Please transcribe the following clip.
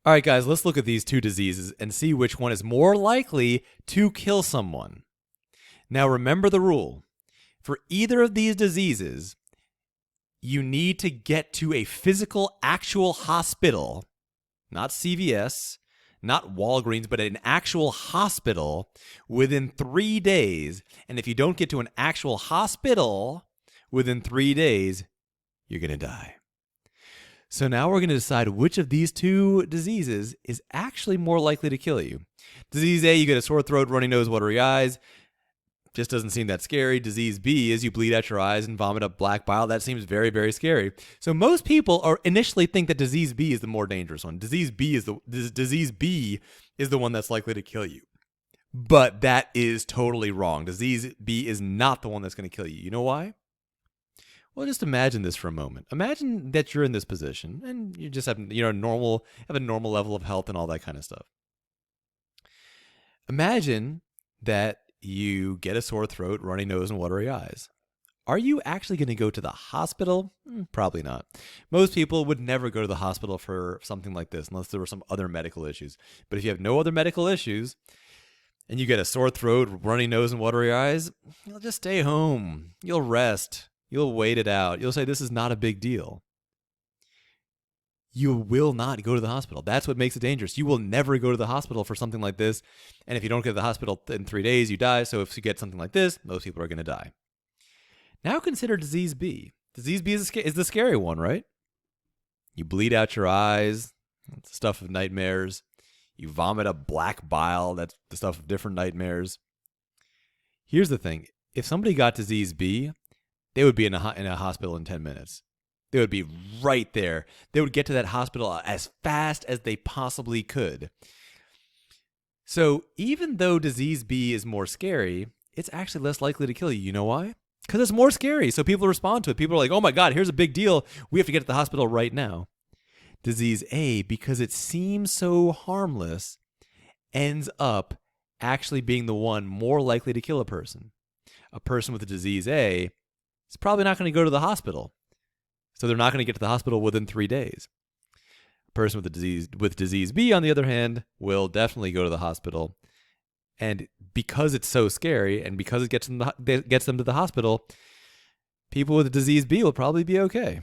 All right, guys, let's look at these two diseases and see which one is more likely to kill someone. Now, remember the rule. For either of these diseases, you need to get to a physical, actual hospital, not CVS, not Walgreens, but an actual hospital within 3 days. And if you don't get to an actual hospital within 3 days, you're going to die. So now we're going to decide which of these two diseases is actually more likely to kill you. Disease A, you get a sore throat, runny nose, watery eyes. Just doesn't seem that scary. Disease B is you bleed out your eyes and vomit up black bile. That seems very, very scary. So most people initially think that disease B is the more dangerous one. Disease B is the one that's likely to kill you. But that is totally wrong. Disease B is not the one that's going to kill you. You know why? Well, just imagine this for a moment. Imagine that you're in this position and you just have a normal level of health and all that kind of stuff. Imagine that you get a sore throat, runny nose, and watery eyes. Are you actually going to go to the hospital? Probably not. Most people would never go to the hospital for something like this unless there were some other medical issues. But if you have no other medical issues and you get a sore throat, runny nose, and watery eyes, you'll just stay home. You'll rest. You'll wait it out. You'll say, this is not a big deal. You will not go to the hospital. That's what makes it dangerous. You will never go to the hospital for something like this. And if you don't get to the hospital in 3 days, you die. So if you get something like this, most people are going to die. Now consider disease B. Disease B is the scary one, right? You bleed out your eyes. That's the stuff of nightmares. You vomit up black bile. That's the stuff of different nightmares. Here's the thing. If somebody got disease B, they would be in a hospital in 10 minutes. They would be right there. They would get to that hospital as fast as they possibly could. So even though disease B is more scary, it's actually less likely to kill you. You know why? Because it's more scary. So people respond to it. People are like, oh my God, here's a big deal. We have to get to the hospital right now. Disease A, because it seems so harmless, ends up actually being the one more likely to kill a person. A person with a disease A is probably not going to go to the hospital. So they're not going to get to the hospital within 3 days. A person with disease B, on the other hand, will definitely go to the hospital. And because it's so scary and because it gets them to the hospital, people with disease B will probably be okay.